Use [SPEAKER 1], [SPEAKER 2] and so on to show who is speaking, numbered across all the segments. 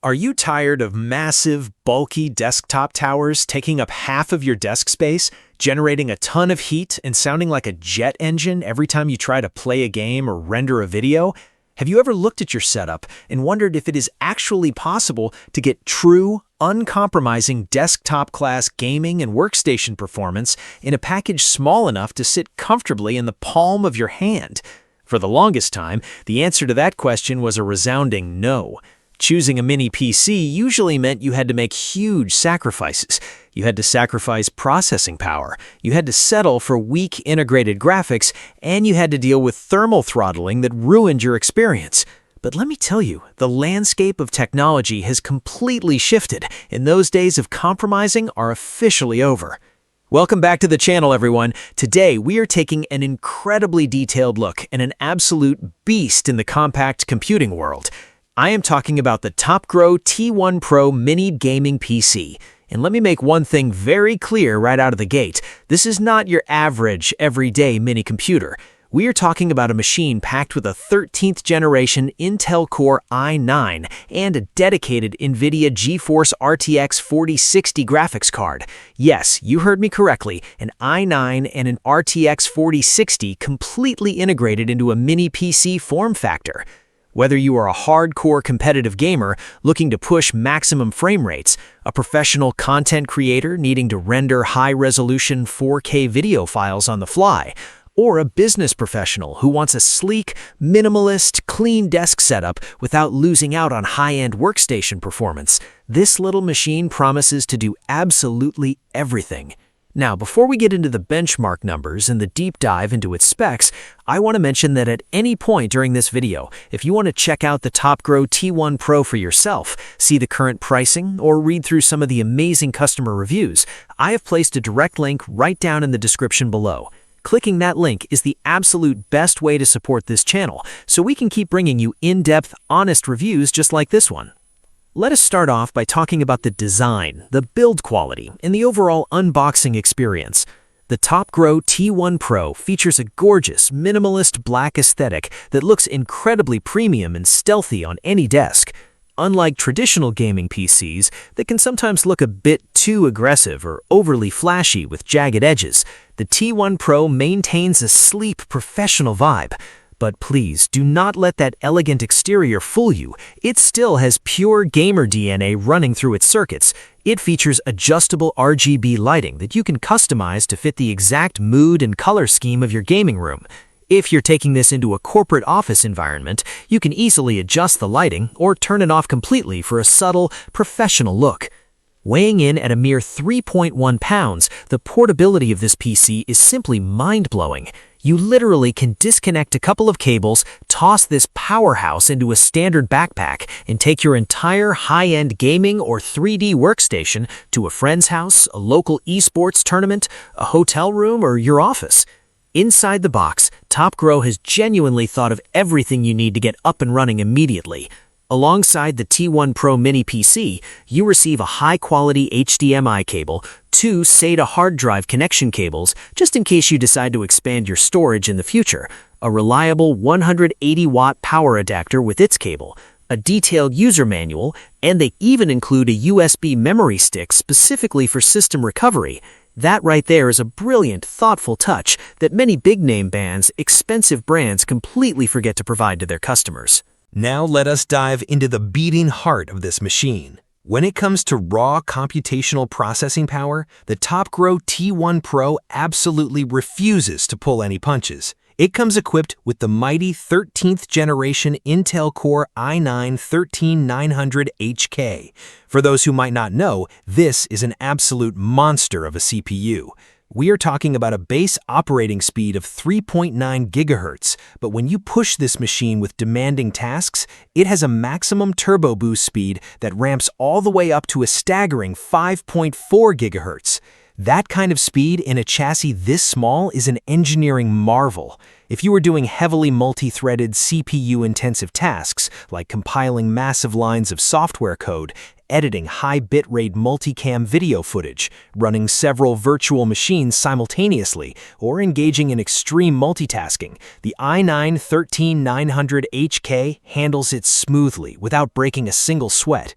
[SPEAKER 1] Are you tired of massive, bulky desktop towers taking up half of your desk space, generating a ton of heat and sounding like a jet engine every time you try to play a game or render a video? Have you ever looked at your setup and wondered if it is actually possible to get true, uncompromising desktop-class gaming and workstation performance in a package small enough to sit comfortably in the palm of your hand? For the longest time, the answer to that question was a resounding no. Choosing a mini PC usually meant you had to make huge sacrifices. You had to sacrifice processing power, you had to settle for weak integrated graphics, and you had to deal with thermal throttling that ruined your experience. But let me tell you, the landscape of technology has completely shifted, and those days of compromising are officially over. Welcome back to the channel, everyone. Today, we are taking an incredibly detailed look at an absolute beast in the compact computing world. I am talking about the TOPGRO T1-Pro mini gaming PC. And let me make one thing very clear right out of the gate. This is not your average, everyday mini computer. We are talking about a machine packed with a 13th generation Intel Core i9 and a dedicated NVIDIA GeForce RTX 4060 graphics card. Yes, you heard me correctly, an i9 and an RTX 4060 completely integrated into a mini PC form factor. Whether you are a hardcore competitive gamer looking to push maximum frame rates, a professional content creator needing to render high-resolution 4K video files on the fly, or a business professional who wants a sleek, minimalist, clean desk setup without losing out on high-end workstation performance, this little machine promises to do absolutely everything. Now, before we get into the benchmark numbers and the deep dive into its specs, I want to mention that at any point during this video, if you want to check out the TOPGRO T1-Pro for yourself, see the current pricing, or read through some of the amazing customer reviews, I have placed a direct link right down in the description below. Clicking that link is the absolute best way to support this channel, so we can keep bringing you in-depth, honest reviews just like this one. Let us start off by talking about the design, the build quality, and the overall unboxing experience. The TOPGRO T1-Pro features a gorgeous, minimalist black aesthetic that looks incredibly premium and stealthy on any desk. Unlike traditional gaming PCs that can sometimes look a bit too aggressive or overly flashy with jagged edges, the T1-Pro maintains a sleek, professional vibe. But please, do not let that elegant exterior fool you. It still has pure gamer DNA running through its circuits. It features adjustable RGB lighting that you can customize to fit the exact mood and color scheme of your gaming room. If you're taking this into a corporate office environment, you can easily adjust the lighting or turn it off completely for a subtle, professional look. Weighing in at a mere 3.1 pounds, the portability of this PC is simply mind-blowing. You literally can disconnect a couple of cables, toss this powerhouse into a standard backpack, and take your entire high-end gaming or 3D workstation to a friend's house, a local esports tournament, a hotel room, or your office. Inside the box, TOPGRO has genuinely thought of everything you need to get up and running immediately. Alongside the T1-Pro mini PC, you receive a high-quality HDMI cable, 2 SATA hard drive connection cables, just in case you decide to expand your storage in the future, a reliable 180-watt power adapter with its cable, a detailed user manual, and they even include a USB memory stick specifically for system recovery. That right there is a brilliant, thoughtful touch that many big-name bands, expensive brands completely forget to provide to their customers.
[SPEAKER 2] Now let us dive into the beating heart of this machine. When it comes to raw computational processing power, the TOPGRO T1-Pro absolutely refuses to pull any punches. It comes equipped with the mighty 13th generation Intel Core i9-13900HK. For those who might not know, this is an absolute monster of a CPU. We are talking about a base operating speed of 3.9 GHz, but when you push this machine with demanding tasks, it has a maximum turbo boost speed that ramps all the way up to a staggering 5.4 GHz. That kind of speed in a chassis this small is an engineering marvel. If you were doing heavily multi-threaded CPU-intensive tasks, like compiling massive lines of software code, editing high bitrate multicam video footage, running several virtual machines simultaneously, or engaging in extreme multitasking, the i9-13900HK handles it smoothly without breaking a single sweat.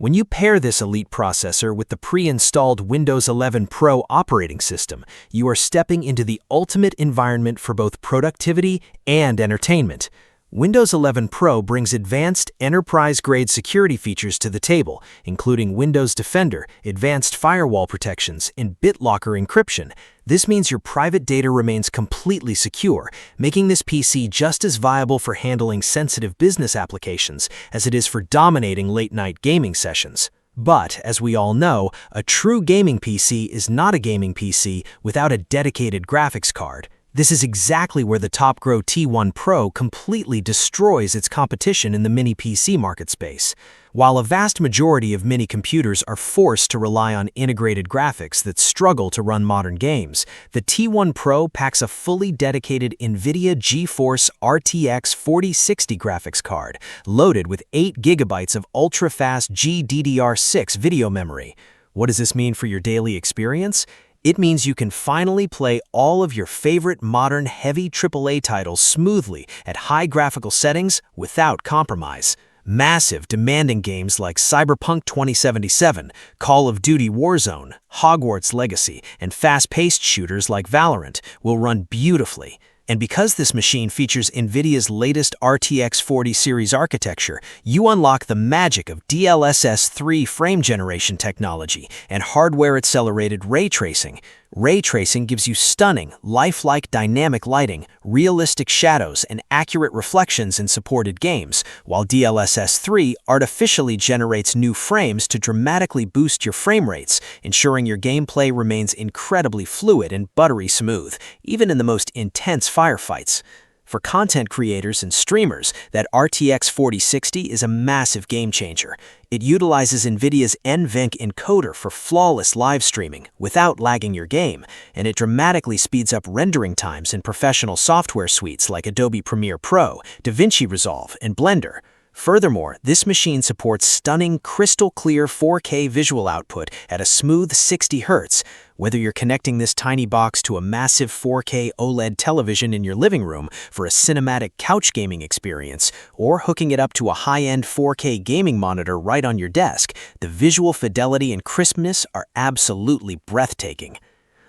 [SPEAKER 2] When you pair this elite processor with the pre-installed Windows 11 Pro operating system, you are stepping into the ultimate environment for both productivity and entertainment. Windows 11 Pro brings advanced enterprise-grade security features to the table, including Windows Defender, advanced firewall protections, and BitLocker encryption. This means your private data remains completely secure, making this PC just as viable for handling sensitive business applications as it is for dominating late-night gaming sessions. But, as we all know, a true gaming PC is not a gaming PC without a dedicated graphics card. This is exactly where the TOPGRO T1-Pro completely destroys its competition in the mini PC market space. While a vast majority of mini computers are forced to rely on integrated graphics that struggle to run modern games, the T1-Pro packs a fully dedicated NVIDIA GeForce RTX 4060 graphics card, loaded with 8 GB of ultra-fast GDDR6 video memory. What does this mean for your daily experience? It means you can finally play all of your favorite modern heavy AAA titles smoothly at high graphical settings without compromise. Massive, demanding games like Cyberpunk 2077, Call of Duty Warzone, Hogwarts Legacy, and fast-paced shooters like Valorant will run beautifully. And because this machine features NVIDIA's latest RTX 40 series architecture, you unlock the magic of DLSS 3 frame generation technology and hardware-accelerated ray tracing. Ray tracing gives you stunning, lifelike dynamic lighting, realistic shadows, and accurate reflections in supported games, while DLSS 3 artificially generates new frames to dramatically boost your frame rates, ensuring your gameplay remains incredibly fluid and buttery smooth, even in the most intense firefights. For content creators and streamers, that RTX 4060 is a massive game changer. It utilizes NVIDIA's NVENC encoder for flawless live streaming without lagging your game, and it dramatically speeds up rendering times in professional software suites like Adobe Premiere Pro, DaVinci Resolve, and Blender. Furthermore, this machine supports stunning, crystal-clear 4K visual output at a smooth 60 Hz. Whether you're connecting this tiny box to a massive 4K OLED television in your living room for a cinematic couch gaming experience, or hooking it up to a high-end 4K gaming monitor right on your desk, the visual fidelity and crispness are absolutely breathtaking.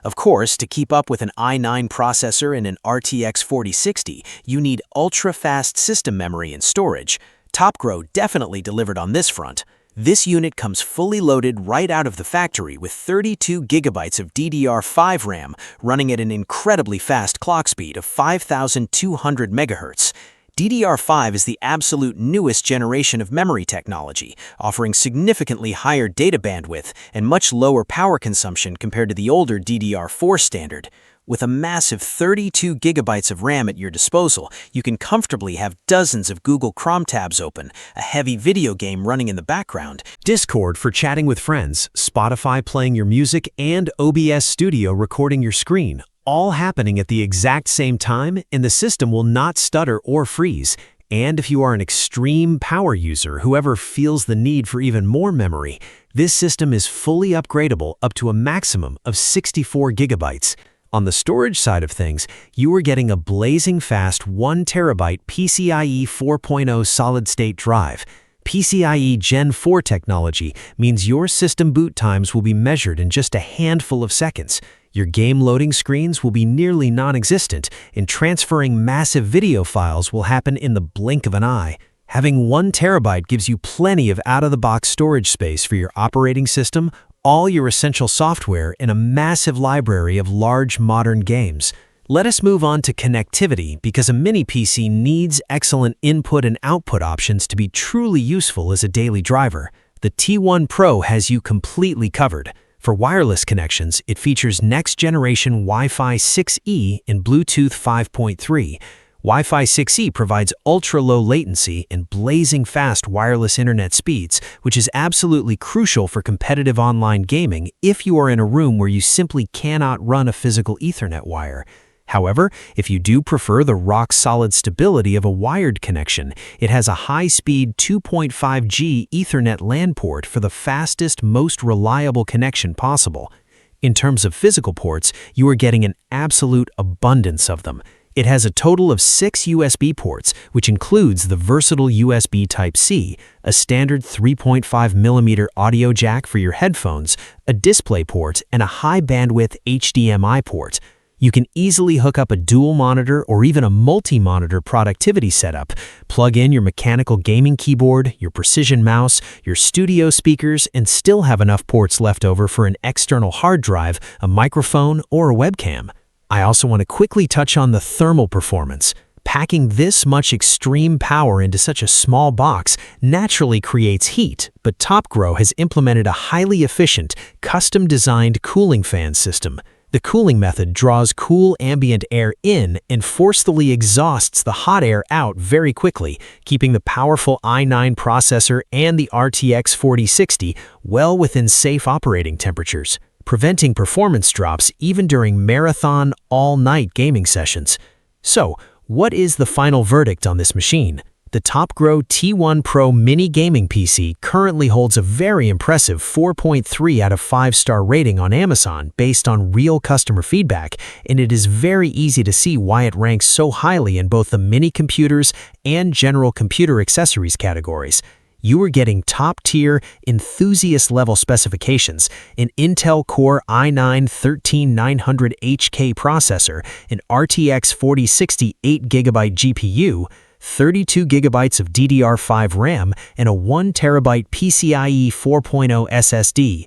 [SPEAKER 2] Of course, to keep up with an i9 processor and an RTX 4060, you need ultra-fast system memory and storage. TopGrow definitely delivered on this front. This unit comes fully loaded right out of the factory with 32 GB of DDR5 RAM running at an incredibly fast clock speed of 5,200 MHz. DDR5 is the absolute newest generation of memory technology, offering significantly higher data bandwidth and much lower power consumption compared to the older DDR4 standard. With a massive 32 GB of RAM at your disposal, you can comfortably have dozens of Google Chrome tabs open, a heavy video game running in the background,
[SPEAKER 1] Discord for chatting with friends, Spotify playing your music, and OBS Studio recording your screen, all happening at the exact same time, and the system will not stutter or freeze. And if you are an extreme power user who ever feels the need for even more memory, this system is fully upgradable up to a maximum of 64 GB. On the storage side of things, you are getting a blazing fast 1 TB PCIe 4.0 solid-state drive. PCIe Gen 4 technology means your system boot times will be measured in just a handful of seconds. Your game loading screens will be nearly non-existent, and transferring massive video files will happen in the blink of an eye. Having 1 TB gives you plenty of out-of-the-box storage space for your operating system, all your essential software, and a massive library of large modern games. Let us move on to connectivity, because a mini PC needs excellent input and output options to be truly useful as a daily driver. The T1-Pro has you completely covered. For wireless connections, it features next-generation Wi-Fi 6E and Bluetooth 5.3. Wi-Fi 6E provides ultra-low latency and blazing fast wireless internet speeds, which is absolutely crucial for competitive online gaming if you are in a room where you simply cannot run a physical Ethernet wire. However, if you do prefer the rock-solid stability of a wired connection, it has a high-speed 2.5G Ethernet LAN port for the fastest, most reliable connection possible. In terms of physical ports, you are getting an absolute abundance of them. It has a total of 6 USB ports, which includes the versatile USB Type-C, a standard 3.5mm audio jack for your headphones, a display port, and a high-bandwidth HDMI port. You can easily hook up a dual monitor or even a multi-monitor productivity setup, plug in your mechanical gaming keyboard, your precision mouse, your studio speakers, and still have enough ports left over for an external hard drive, a microphone, or a webcam. I also want to quickly touch on the thermal performance. Packing this much extreme power into such a small box naturally creates heat, but TopGrow has implemented a highly efficient, custom-designed cooling fan system. The cooling method draws cool ambient air in and forcefully exhausts the hot air out very quickly, keeping the powerful i9 processor and the RTX 4060 well within safe operating temperatures, preventing performance drops even during marathon, all-night gaming sessions. So, what is the final verdict on this machine? The TOPGRO T1-Pro mini gaming PC currently holds a very impressive 4.3 out of 5-star rating on Amazon based on real customer feedback, and it is very easy to see why it ranks so highly in both the mini computers and general computer accessories categories. You are getting top-tier, enthusiast-level specifications, an Intel Core i9-13900HK processor, an RTX 4060 8GB GPU, 32 GB of DDR5 RAM, and a 1 TB PCIe 4.0 SSD.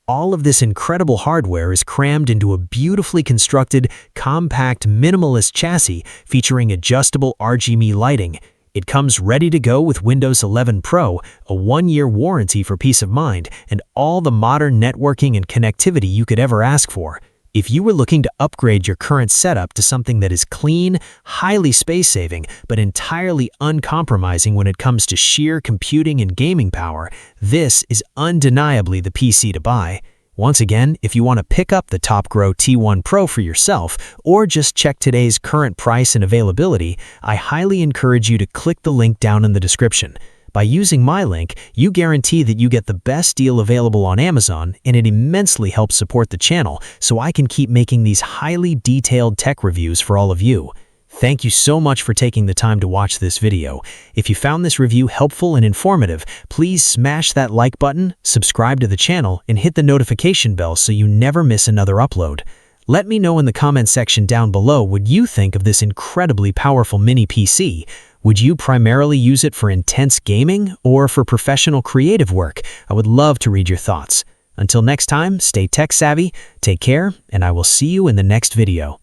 [SPEAKER 1] All of this incredible hardware is crammed into a beautifully constructed, compact, minimalist chassis featuring adjustable RGB lighting. It comes ready to go with Windows 11 Pro, a 1-year warranty for peace of mind, and all the modern networking and connectivity you could ever ask for. If you were looking to upgrade your current setup to something that is clean, highly space-saving, but entirely uncompromising when it comes to sheer computing and gaming power, this is undeniably the PC to buy. Once again, if you want to pick up the TOPGRO T1-Pro for yourself, or just check today's current price and availability, I highly encourage you to click the link down in the description. By using my link, you guarantee that you get the best deal available on Amazon, and it immensely helps support the channel so I can keep making these highly detailed tech reviews for all of you. Thank you so much for taking the time to watch this video. If you found this review helpful and informative, please smash that like button, subscribe to the channel, and hit the notification bell so you never miss another upload. Let me know in the comment section down below what you think of this incredibly powerful mini PC. Would you primarily use it for intense gaming or for professional creative work? I would love to read your thoughts. Until next time, stay tech savvy, take care, and I will see you in the next video.